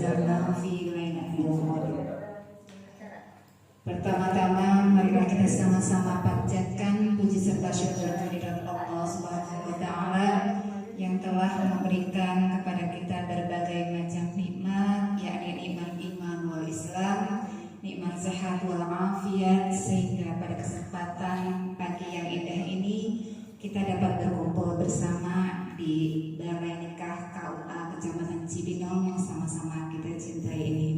anzalna fi lailatul qadar. Pertama-tama marilah kita sama-sama panjatkan puji serta syukur kehadirat Allah Subhanahu wa taala yang telah memberikan kepada kita berbagai macam nikmat, yakni nikmat iman wal Islam, nikmat sehat wal afiat, sehingga pada kesempatan pagi yang indah ini kita dapat berkumpul bersama di Balai Nikah KUA Kecamatan Cibinong yang sama-sama kita cintai ini.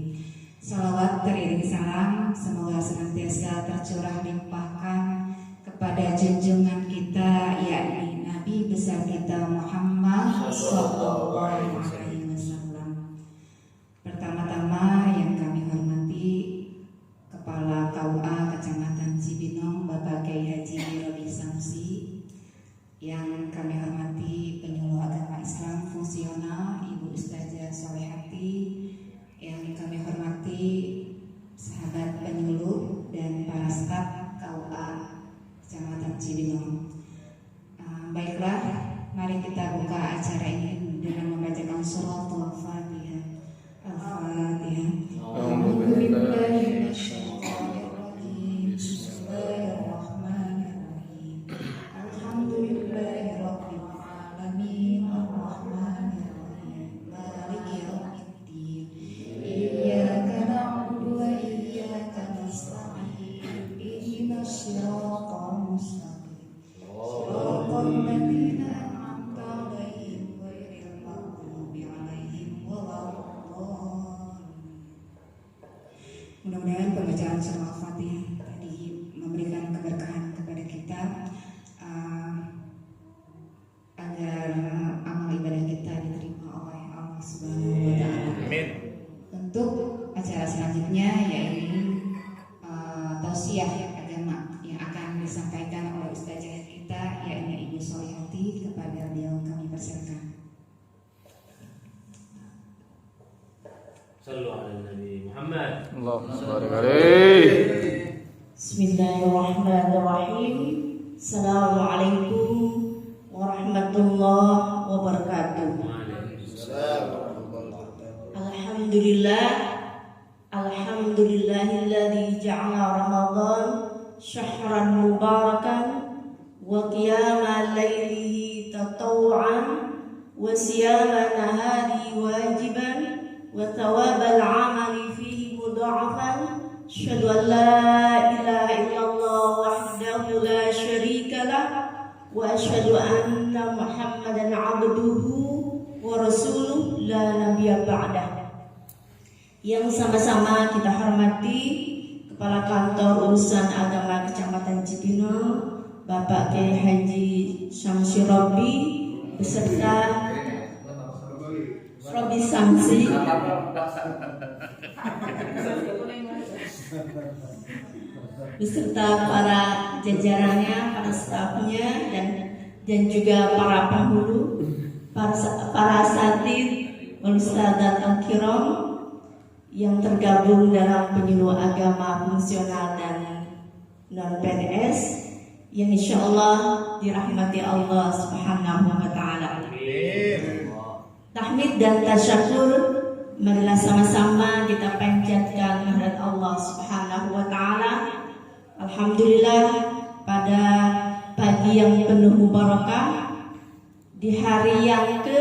Salawat teriring salam semoga senantiasa tercurah limpahkan kepada junjungan kita, yakni Nabi besar kita Muhammad sallallahu alaihi wasallam. Pertama-tama yang kami hormati Kepala KUA Kecamatan Cibinong Bapak Kiai Haji Robi Samsi, yang kami hormati penyuluh agama Islam fungsional Ibu Ustazah Solehati, yang kami hormati sahabat penyuluh dan para staf KUA Kecamatan Cibinong. Baiklah, mari kita buka acara ini dengan membacakan suratul Fatihah. Al-Fatihah. Mudah-mudahan pembacaan surah Al-Fatihah tadi memberikan keberkahan kepada kita, agar amal ibadah kita diterima oleh Allah Subhanahu wa taala. Amin. Untuk acara selanjutnya yaitu tausiah agama yang akan disampaikan oleh ustazah kita, yaitu Ibu Solehati. Kepada beliau kami persilakan. Sallu ala Nabi Muhammad. Allahumma shalli alaihi. Bismillahirrahmanirrahim. Assalamualaikum warahmatullahi wabarakatuh. Alhamdulillahilladzi ja'ala Ramadan syahran mubarakan wa qiyama lailihi tatawu'an wa siyama nahari wajiban wa thawabal amali fihi mudha'afan. Asyhadu an la ilaha illallah wahdahu la syarika lah wa asyhadu anna Muhammadan abduhu wa rasuluh la nabiyya ba'dah. Yang sama-sama kita hormati Kepala Kantor Urusan Agama Kecamatan Cibinong Bapak Kiai Haji Syamsi Robi beserta Robi Samsi beserta para jajarannya, para stafnya dan juga para penghulu, para asatidz, ustadzat al-kiram yang tergabung dalam penyuluh agama fungsional dan non PNS yang insya Allah dirahmati Allah Subhanahu wa taala. Tahmid dan tasyakur, marilah sama-sama kita panjatkan kehadirat Allah Subhanahu wa taala. Alhamdulillah, pada pagi yang penuh mubarakah, di hari yang ke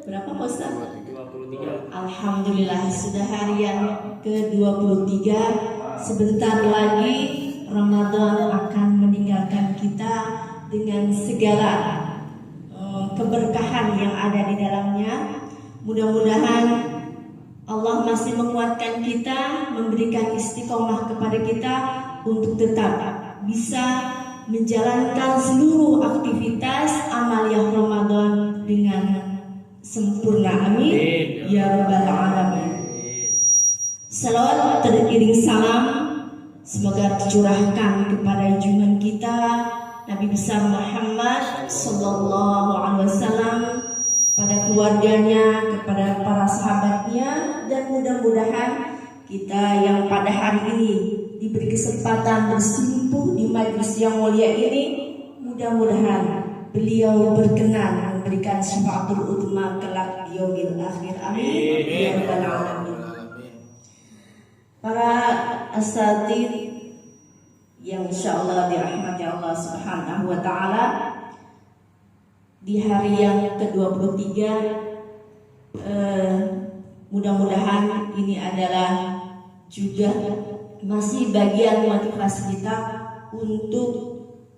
berapa Ustaz? 23. Alhamdulillah, sudah hari yang ke-23. Sebentar lagi Ramadan akan meninggalkan kita dengan segala keberkahan yang ada di dalamnya. Mudah-mudahan Allah masih menguatkan kita, memberikan istiqomah kepada kita untuk tetap bisa menjalankan seluruh aktivitas amaliyah Ramadan dengan sempurna. Amin ya rabbal alamin. Salawat teriring salam semoga tercurahkan kepada junjungan kita Nabi besar Muhammad sallallahu alaihi wasallam, pada keluarganya, kepada para sahabatnya, dan mudah-mudahan kita yang pada hari ini diberi kesempatan bersimpuh di majelis yang mulia ini, mudah-mudahan beliau berkenan memberikan syafaatul udzma kelak di yaumil akhir. Amin ya rabbal alamin. para asatid yang insya Allah dirahmati Allah Subhanahu wa Ta'ala, di hari yang ke-23, mudah-mudahan ini adalah juga masih bagian motivasi kita untuk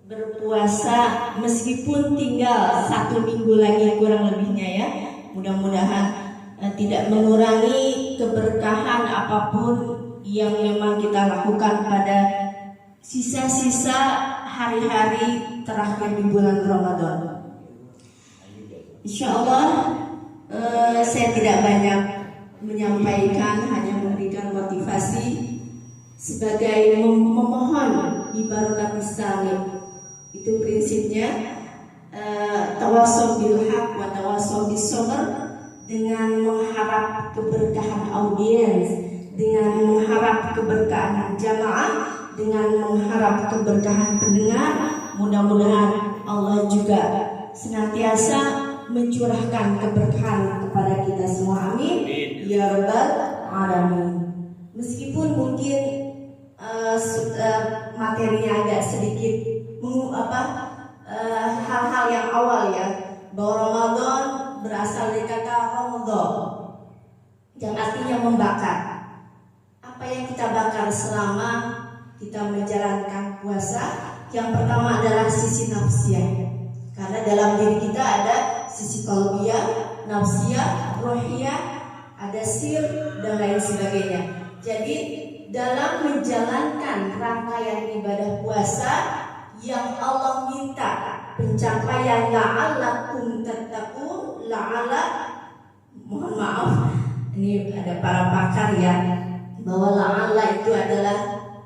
berpuasa meskipun tinggal 1 minggu lagi kurang lebihnya ya. Mudah-mudahan tidak mengurangi keberkahan apapun yang memang kita lakukan pada sisa-sisa hari-hari terakhir di bulan Ramadan. Insya Allah saya tidak banyak menyampaikan, hanya memberikan motivasi sebagai memohon di barakatis salim. Itu prinsipnya, tawassaw bil haq wa tawassaw bis sabr, dengan mengharap keberkahan audiens, dengan mengharap keberkahan jamaah, dengan mengharap keberkahan pendengar. Mudah-mudahan Allah juga senantiasa mencurahkan keberkahan kepada kita semua. Amin ya rabbal alamin. Meskipun mungkin materinya agak sedikit hal-hal yang awal ya, bahwa Ramadan berasal dari kata Ramadan yang artinya membakar. Apa yang kita bakar selama kita menjalankan puasa? Yang pertama adalah sisi nafsiyah, karena dalam diri kita ada sisi qalbiyah, nafsiyah, ruhiyah, ada sir dan lain sebagainya. Jadi dalam menjalankan rangkaian ibadah puasa yang Allah minta pencapaian la'allakum tattaqun, mohon maaf, ini ada para pakar ya, bahwa la'alla itu adalah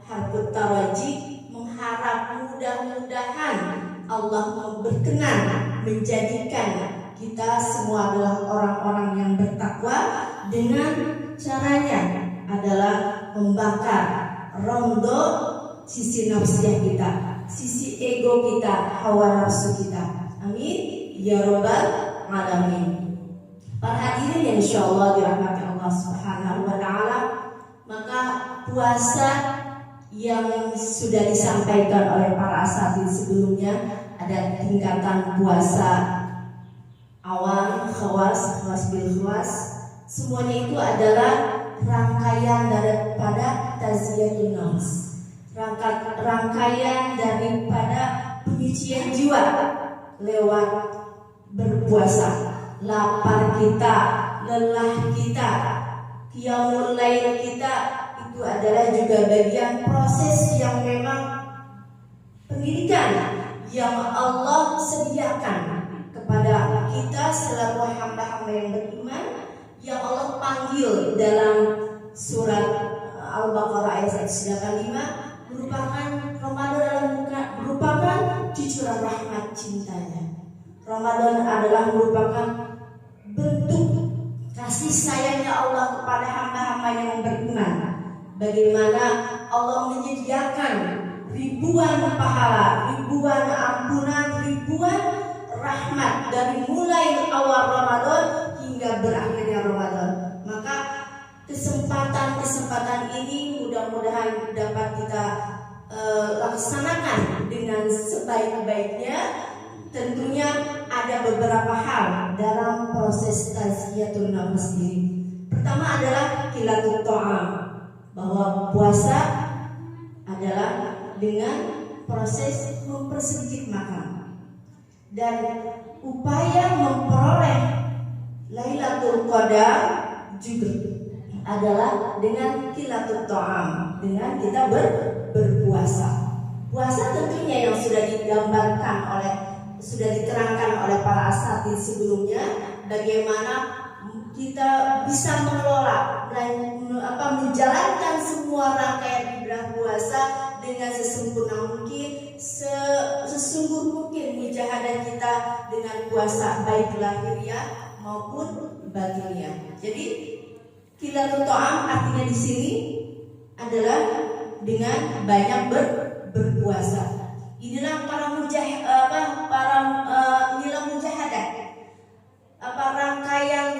harfut taraji, mengharap, mudah-mudahan Allah berkenan menjadikan kita semua adalah orang-orang yang bertakwa. Dengan caranya adalah membakar rondo sisi nafsiyah kita, sisi ego kita, hawa nafsu kita. Amin ya rabbal alamin. Para hadirin yang insyaallah dirahmati Allah Subhanahu wa Ta'ala, maka puasa yang sudah disampaikan oleh para asatidz sebelumnya, ada tingkatan puasa awal, khawas bil khawas. Semuanya itu adalah rangkaian daripada tazkiyatun nafs, rangkaian daripada penyucian jiwa lewat berpuasa. Lapar kita, lelah kita, qiyamul lail kita, itu adalah juga bagian proses yang memang pendidikan yang Allah sediakan kepada kita selaku hamba-hamba yang beriman, yang Allah panggil dalam surat Al-Baqarah ayat 185, Ramadan merupakan cucuran rahmat cintanya. Ramadan adalah merupakan bentuk kasih sayangnya Allah kepada hamba-hamba yang beriman. Bagaimana Allah menyediakan ribuan pahala, ribuan ampunan, ribuan rahmat dari mulai awal Ramadan hingga berakhirnya Ramadan. Maka kesempatan ini mudah-mudahan dapat kita laksanakan dengan sebaik-baiknya. Tentunya ada beberapa hal dalam proses tazkiyatun nafs ini. Pertama adalah qillatul ta'am, bahwa puasa adalah dengan proses mempersedikit makan, dan upaya memperoleh Lailatul Qadar juga adalah dengan qillatul ta'am, dengan kita berpuasa. Puasa tentunya yang sudah diterangkan oleh para asatidz sebelumnya, bagaimana kita bisa mengelola menjalankan semua rangkaian ibadah puasa dengan sesempurna mungkin, sesungguh mungkin mujahadah kita dengan puasa baik lahiriah maupun batiniah. Jadi qillatul ta'am artinya di sini adalah dengan banyak berpuasa. Inilah inilah mujahadah,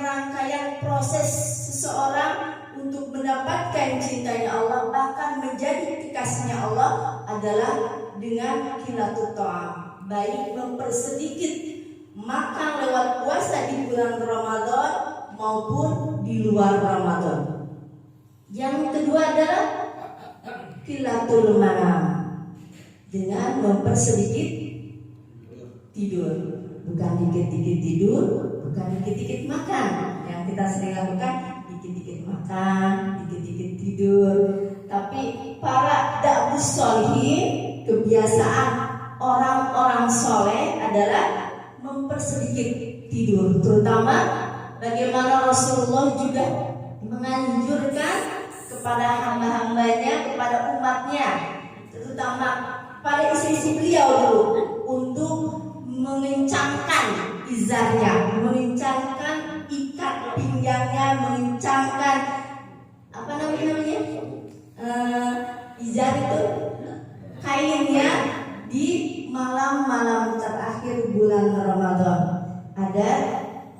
rangkaian proses seseorang untuk mendapatkan cintanya Allah kasihnya Allah adalah dengan qillatul ta'am, baik mempersedikit makan lewat puasa di bulan Ramadan maupun di luar Ramadan. Yang kedua adalah qillatul manam, dengan mempersedikit tidur, bukan dikit-dikit tidur, bukan dikit-dikit makan. Yang kita sering lakukan dikit-dikit makan, dikit-dikit tidur. Tapi para da'bus sholihin, kebiasaan orang-orang soleh adalah mempersedikit tidur. Terutama bagaimana Rasulullah juga menganjurkan kepada hamba-hambanya, kepada umatnya, terutama pada istri-istri beliau dulu, untuk mengencangkan izarnya, mengencangkan ikat pinggangnya, mengencangkan apa namanya izar itu, kainnya di malam-malam terakhir bulan Ramadan. Ada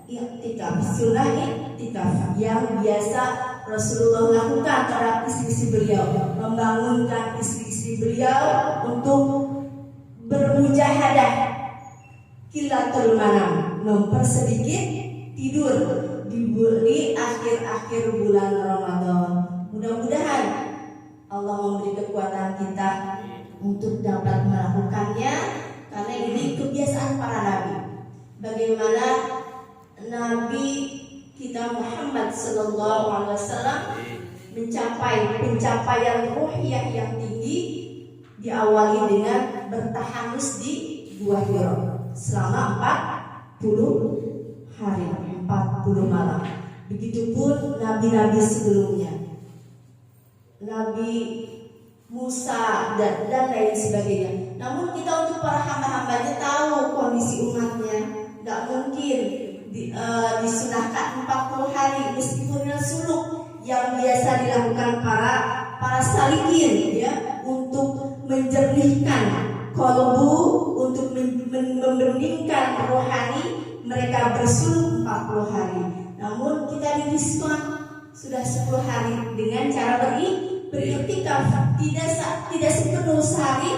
iktikaf, sunnah iktikaf yang biasa Rasulullah lakukan terhadap istri-istri beliau, membangunkan istri-istri beliau untuk bermujahadah qillatul manam, mempersedikit tidur di akhir-akhir bulan Ramadan. Mudah-mudahan Allah memberi kekuatan kita untuk dapat melakukannya, karena ini kebiasaan para nabi. Bagaimana Nabi kita Muhammad sallallahu alaihi wasallam mencapai pencapaian ruhiyah yang tinggi, diawali dengan bertahanus di Gua Hira selama 40 hari, 40 malam. Begitupun nabi-nabi sebelumnya, Nabi Musa dan lain sebagainya. Namun kita untuk para hamba-hambanya tahu kondisi umatnya, tidak mungkin disunahkan 40 hari, meskipun yang suluk yang biasa dilakukan para salikin, ya, untuk menjernihkan kalbu, untuk membeningkan rohani, mereka bersuluk 40 hari. Namun kita didiskon sudah 10 hari dengan cara beriktikaf, tidak sepenuh sehari,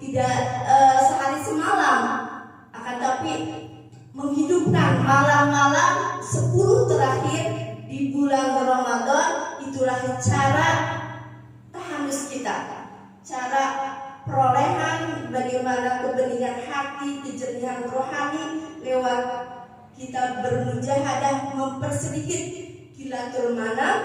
tidak sehari semalam, akan tapi menghidupkan malam-malam 10 terakhir di bulan Ramadan. Itulah cara tahanus kita, cara perolehan bagaimana kebeningan hati, kejernihan rohani lewat kita bermujahadah, mempersedikit qillatul manam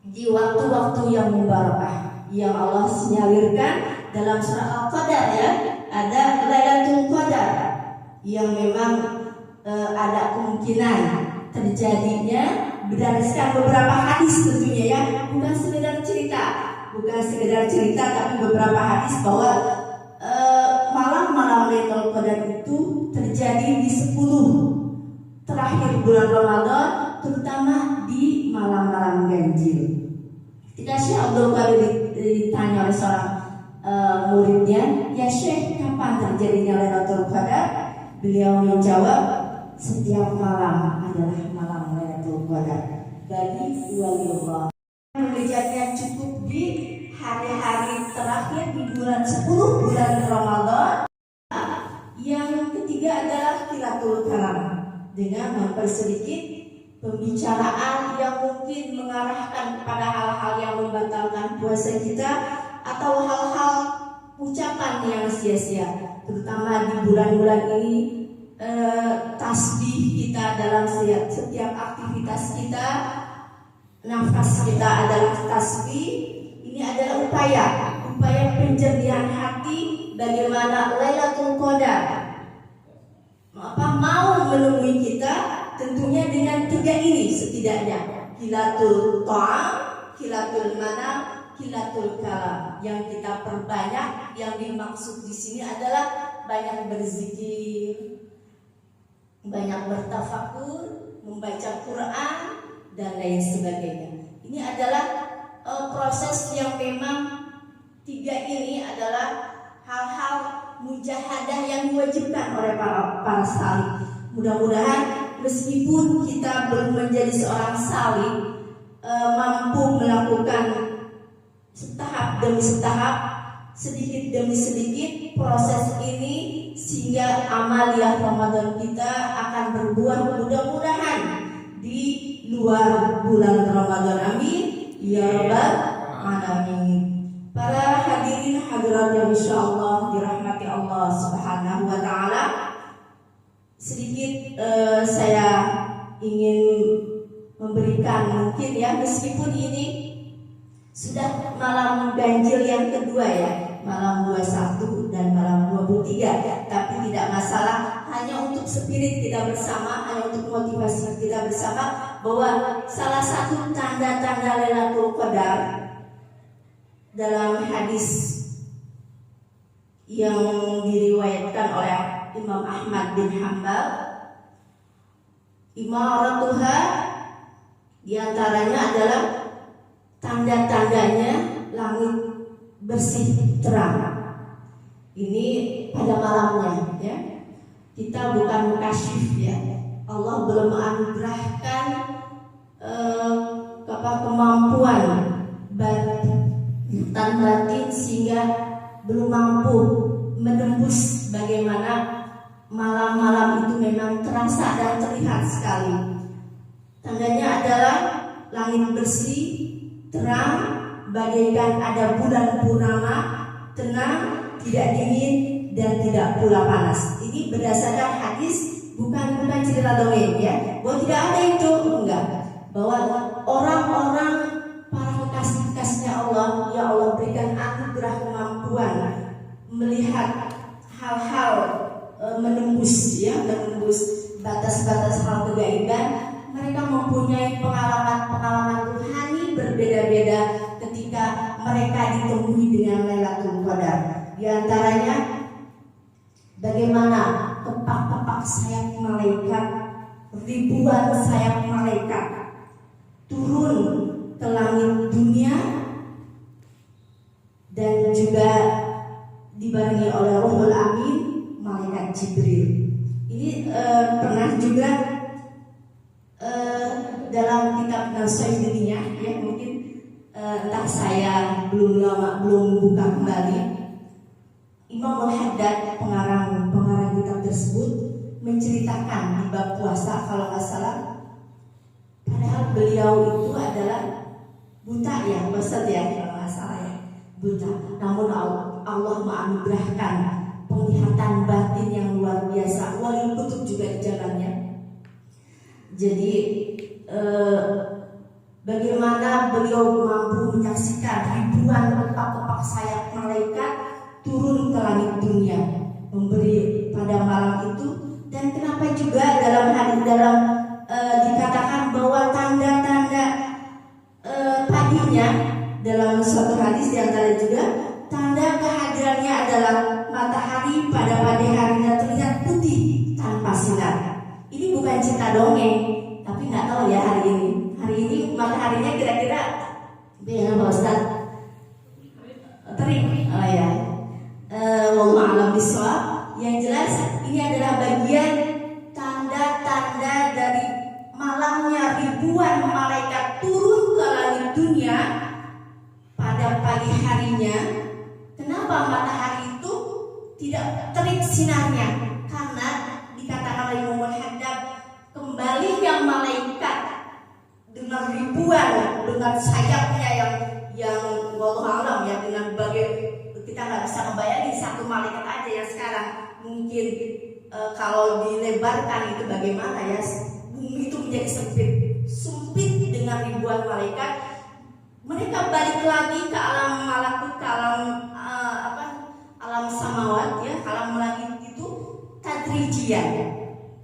di waktu-waktu yang mubarakah yang Allah sinyalirkan dalam surah Al-Qadar, ya. Ada Lailatul Qadar yang memang ada kemungkinan terjadinya berdasarkan beberapa hadis tentunya, ya, bukan sekedar cerita, tapi beberapa hadis bahwa malam-malam Lailatul Qadar itu terjadi di 10 terakhir bulan Ramadan, terutama di malam-malam ganjil. Ketika Syekh Abdul Qadir ditanya oleh seorang muridnya, "Ya Syekh, kapan terjadinya Lailatul Qadar?" Beliau menjawab, "Setiap malam adalah malam Lailatul Qadar bagi waliullah." Mengejarnya cukup di hari-hari terakhir di bulan 10 bulan Ramadan. Yang ketiga adalah qillatul kalam, dengan mempersedikit pembicaraan yang mungkin mengarahkan kepada hal-hal yang membatalkan puasa kita, atau hal-hal ucapan yang sia-sia. Terutama di bulan-bulan ini, tasbih kita dalam setiap aktivitas kita, nafas kita adalah tasbih. Ini adalah upaya penjernihan hati, bagaimana Lailatul Qadar mau menemui kita, tentunya dengan 3 ini setidaknya: qillatul ta'am, qillatul manam, qillatul kalam. Yang kita perbanyak, yang dimaksud di sini adalah banyak berzikir, banyak bertafakur, membaca Quran dan lain sebagainya. Ini adalah proses yang memang 3 ini adalah hal-hal mujahadah yang diwajibkan oleh para salik. Mudah-mudahan meskipun kita belum menjadi seorang salik, mampu melakukan tahap demi tahap, sedikit demi sedikit proses ini, sehingga amaliyah Ramadan kita akan berbuah mudah-mudahan di luar bulan Ramadan. Amin ya rabbal alamin. Para hadirin hadirat yang insyaallah dirahmati Allah Subhanahu wa taala, sedikit saya ingin memberikan mungkin ya, meskipun ini sudah malam ganjil yang kedua ya, malam 21 dan malam 23, tapi tidak masalah, hanya untuk spirit kita bersama, hanya untuk motivasi kita bersama, bahwa salah satu tanda-tanda Lailatul Qadar dalam hadis yang diriwayatkan oleh Imam Ahmad bin Hanbal, imaratuha, diantaranya adalah tanda-tandanya langit bersih terang. Ini pada malamnya ya. Kita bukan kasyif ya. Allah belum menganugerahkan kemampuan batin sehingga belum mampu menembus bagaimana malam-malam itu memang terasa dan terlihat sekali. Tandanya adalah langit bersih, terang, bagaikan ada bulan purnama, tenang, tidak dingin dan tidak pula panas. Ini berdasarkan hadis, bukan cerita dongeng ya. Bahwa tidak ada itu, enggak. Bahwa orang-orang para kekasih-kekasihnya Allah, ya Allah berikan anugerah kemampuan melihat hal-hal menembus batas-batas hal kegaiban. Mereka mempunyai pengalaman rohani berbeda-beda ketika mereka ditemui dengan Lailatul Qadar. Di antaranya bagaimana kepak-kepak sayap malaikat, ribuan sayap malaikat turun ke langit dunia dan juga dibarengi oleh Ruhul Amin, malaikat Jibril. Ini pernah juga dalam kitab Nasihat Dunia ya, mungkin entah saya belum buka kembali. Imam Al-Haddad pengarang kitab tersebut menceritakan di bab puasa kalau nggak salah, padahal beliau itu adalah buta ya, Ustaz ya kalau nggak salah ya, buta. Namun Allah menganugerahkan penglihatan batin yang luar biasa, wali kutub juga di jalannya. Jadi bagaimana beliau mampu menyaksikan ribuan kepak-kepak sayap malaikat turun ke langit dunia memberi pada malam itu. Dan kenapa juga dalam hadis dikatakan bahwa tanda-tanda paginya dalam suatu hadis diantara juga tanda kehadirannya adalah matahari pada pagi harinya terlihat putih tanpa sinar. Ini bukan cerita dongeng, tapi nggak tahu ya hari ini mataharinya kira-kira bagaimana Pak Ustaz? Terik, oh ya. Wallahu a'lam bishawab. Yang jelas ini adalah bagian tanda-tanda dari malamnya ribuan malaikat turun ke langit dunia pada pagi harinya. Kenapa matahari itu tidak terik sinarnya? Karena dikatakan oleh Imam Al-Haddad, kembalinya malaikat dengan ribuan, dengan sayapnya yang wallahu a'lam ya, dengan kita nggak bisa membayangin satu malaikat aja yang sekarang mungkin kalau dilebarkan itu bagaimana ya, bumi itu menjadi sempit dengan ribuan malaikat. Mereka balik lagi ke alam malakut, ke alam samawat ya, alam langit itu tadrijian.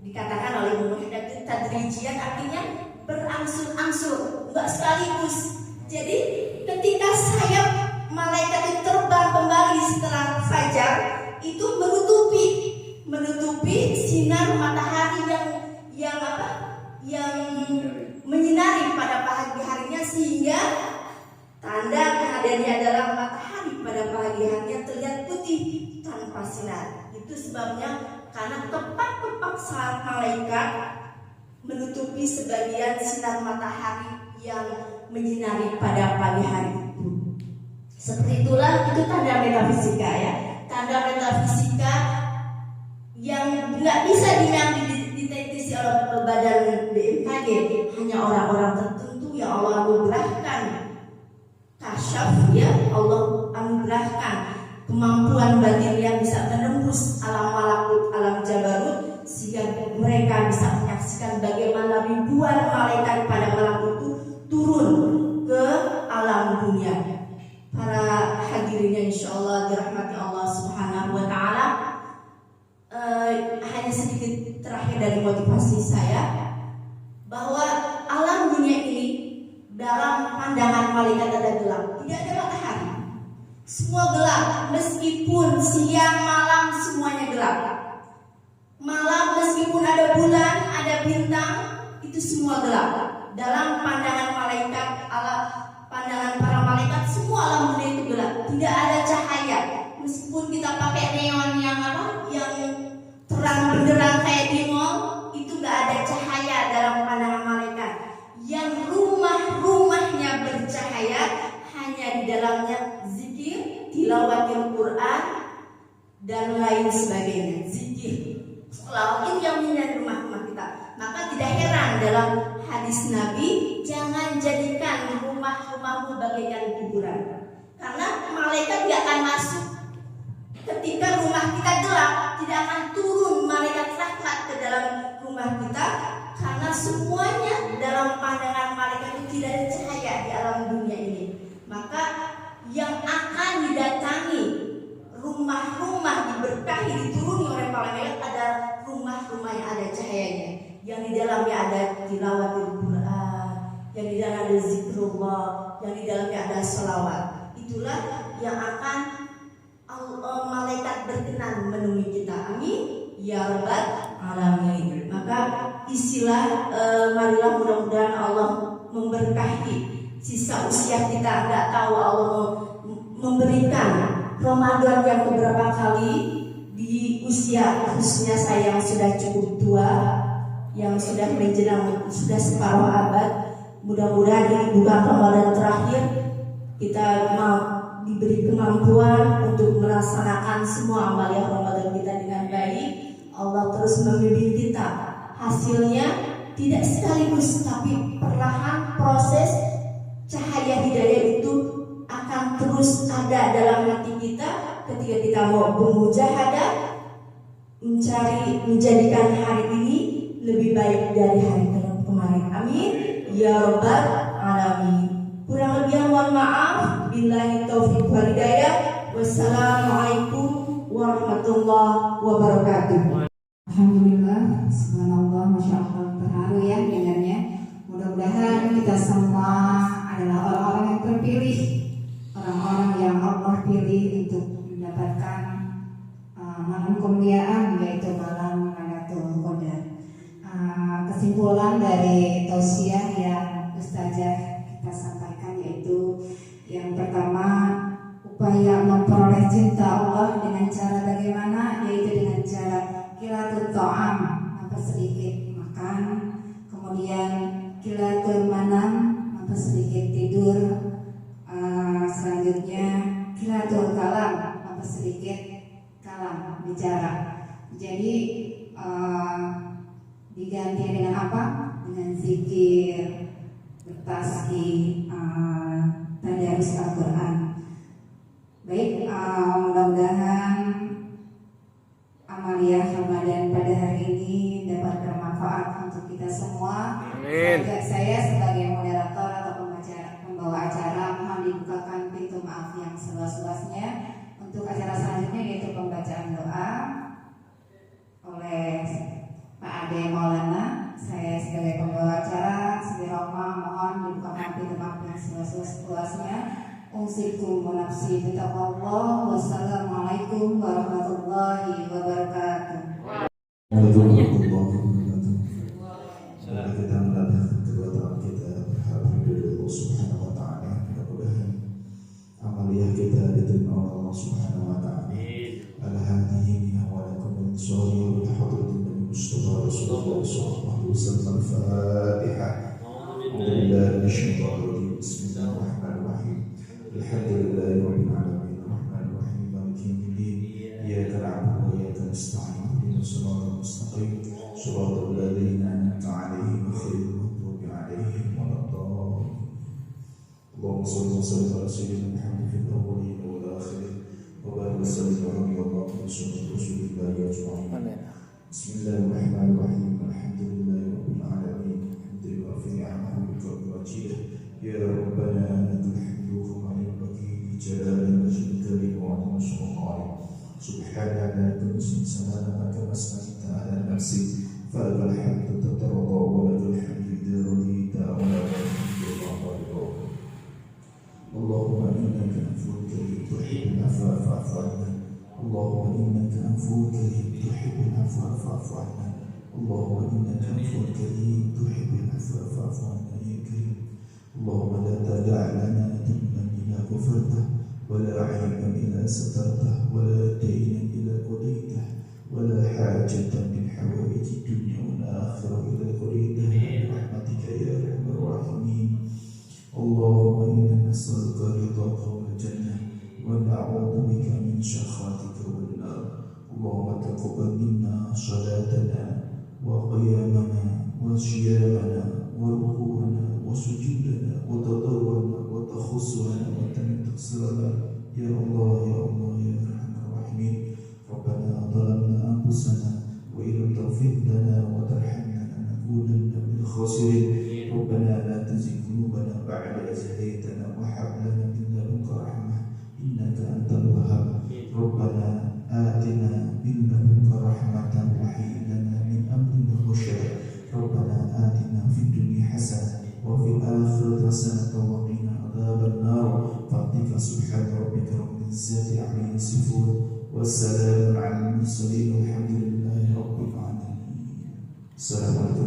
Dikatakan oleh Muhammad itu tadrijian, artinya berangsur-angsur, enggak sekaligus. Jadi ketika sayap malaikat itu terbang kembali setelah fajar, itu menutupi sinar matahari yang menyinari pada pagi harinya, sehingga tanda kehadirannya adalah matahari pada pagi harinya terlihat putih tanpa sinar. Itu sebabnya karena kepak-kepak sayap malaikat menutupi sebagian sinar matahari yang menyinari pada pagi hari itu. Seperti itulah itu tanda metafisika ya. Tanda metafisika yang nggak bisa ditetes oleh badan BMKG, hanya orang-orang tertentu yang Allah anugerahkan kasyaf ya, Allah anugerahkan kemampuan batin yang bisa menembus alam malakut, alam jabarut, sehingga mereka bisa menyaksikan bagaimana ribuan malaikat pada malam itu turun ke alam dunia. Para hadirinnya insyaallah dirahmati Allah Subhanahu wa taala. Hanya sedikit terakhir dari motivasi saya, bahwa alam dunia ini dalam pandangan malaikat ada gelap, tidak ada matahari. Semua gelap, meskipun siang malam semuanya gelap. Malam meskipun ada bulan, ada bintang, itu semua gelap. Dalam pandangan malaikat, pandangan para malaikat, semua alam dunia itu gelap, tidak ada cahaya. Meskipun kita pakai neon yang terang benderang kayak di mall, itu nggak ada cahaya dalam pandangan malaikat. Yang rumah-rumahnya bercahaya hanya di dalamnya zikir, tilawatil Quran dan lain sebagainya. Zikir, sholat itu yang menjadi rumah-rumah kita. Maka tidak heran dalam hadis Nabi, jangan jadikan rumah-rumahmu bagaikan kuburan, karena malaikat tidak akan masuk ketika rumah kita gelap. Tidak akan turun malaikat rahmat ke dalam rumah kita, karena semuanya dalam pandangan malaikat itu tidak ada cahaya di alam dunia ini. Maka yang akan didatangi rumah-rumah diberkahi, dituruni oleh malaikat adalah rumah-rumah yang ada cahayanya, yang di dalamnya ada tilawatul Quran, yang di dalamnya ada zikrullah, yang di dalamnya ada sholawat. Itulah yang akan malaikat berkenan menemui kita. Amin ya rabbal alamin. Maka istilah marilah mudah-mudahan Allah memberkahi sisa usia kita. Nggak tahu Allah memberikan Ramadan yang beberapa kali di usia khususnya saya yang sudah cukup tua, yang sudah menjelang sudah separuh abad. Mudah-mudahan ini bukan Ramadan terakhir, kita mau diberi kemampuan untuk melaksanakan semua amalia Ramadan kita dengan baik. Allah terus membimbing kita. Hasilnya tidak sekaligus, tapi perlahan proses cahaya hidayah itu akan terus ada dalam hati kita ketika kita mau bermujahadah, mencari menjadikan hari ini lebih baik dari hari kemarin. Amin ya rabbal alamin. Kurang lebih mohon maaf. Billahi taufiq wal hidayah. Wassalamualaikum warahmatullahi wabarakatuh. Alhamdulillah, subhanallah, masya Allah, terharu ya dengarnya. Mudah-mudahan kita semua adalah orang-orang yang terpilih, orang-orang yang Allah pilih untuk mendapatkan malam kemuliaan, yaitu malam Lailatul Qadar. Kesimpulan dari tausiah yang Ustazah kita sampaikan yaitu yang pertama, upaya memperoleh cinta Allah dengan cara bagaimana, yaitu dengan cara kilatul ta'am, apa sedikit makan, kemudian kilatul manam, apa sedikit tidur, selanjutnya kilatul kalam, apa sedikit kalam, bicara. Jadi diganti dengan apa? Dengan zikir, bertasbih, tadarus Al-Quran. Baik, mudah-mudahan amalia Ramadan pada hari ini dapat bermanfaat untuk kita semua. Amin. Saya sebagai moderator atau pembawa acara mohon dibukakan pintu maaf yang seluas-luasnya untuk acara selanjutnya, yaitu pembacaan doa oleh Pak Ade Maulana. Saya sebagai pembawa acara Sibiroma mohon dibukakan pintu maaf yang seluas-luasnya. Usikum wa nafsi bitaqwallah. Wassalamualaikum warahmatullahi wabarakatuh. Waalaikumsalam warahmatullahi wabarakatuh. Kita mendatangkan kedua tangan kita berharap dari Allah Subhanahu wa taala. Mudah-mudahan amalia kita diterima oleh Allah Subhanahu wa taala. Alhamdulillah wa lakum min sholli wa hadratin min Mustafa Rasulullah sallallahu alaihi wasallam. Al-Fatihah. Bismillahirrahmanirrahim. Alhamdulillahi rabbil alamin arrahmanir rahim maliki yaumiddin iyyaka na'budu wa iyyaka nasta'in ihdinas siratal mustaqim siratal ladzina an'amta 'alaihim ghairil maghdubi 'alaihim waladdallin. Allahumma shalli wa sallim ala sayyidina Muhammad fil awwalin wal akhirin wa barik wa sallim ala rasulillahi ajma'in. Bismillahirrahmanirrahim. Alhamdulillahi rabbil alamin. Hamdan wa ni'amahu wa wajhihi. Ya Rabbana lakal hamdu kama yanbaghi li jalali wajhika wa 'azimi sultanik. Subhanaka la tuhsi sanana kama asna'ta 'ala nafsik. Falakal hamdu tatarda wa lakal hamdu idza radita wa lakal hamdu ba'da ridha. Allahumma innaka afuwwun karim tuhibbul 'afwa fa'fu 'anna. Allahumma innaka afuwwun karim tuhibbul 'afwa fa'fu 'anna. Allahumma innaka afuwwun karim tuhibbul 'afwa fa'fu 'anna ya karim. Allahumma la tada' lana dhanban illa ghafartah wa la 'ayban illa satartah wa la daynan illa qadaytah wa la hajatan min hawaiji dunya wal akhirah illa qadaytah bi rahmatika ya arhamar rahimin. Allahumma inna nas'aluka ridhaka wal jannah wa na'udzu bika min sakhatika wan nar. Allahumma taqabbal minna salatana wa qiyamana wa siyamana wa ruku'ana wa sujudana wa tadarruana wa takhussuana wa tantaksirana ya Allah ya Allah ya arhamar rahimin. Rabbana zalamna anfusana wa illam taghfir lana wa tarhamna lanakunanna minal khasirin. Rabbana la tuzigh qulubana ba'da idh hadaytana wa hab lana min ladunka rahmah innaka antal wahhab. Rabbana atina min ladunka rahmatan wa hayyi lana min amrina rashada. Rabbana atina fid dunya hasanah wa fil akhirati hasanah wa qina adzaban nar. Fatiha subhana rabbika rabbil izzati amma yasifun wassalamun 'alal mursalin walhamdulillahi rabbil alamin. Assalamualaikum.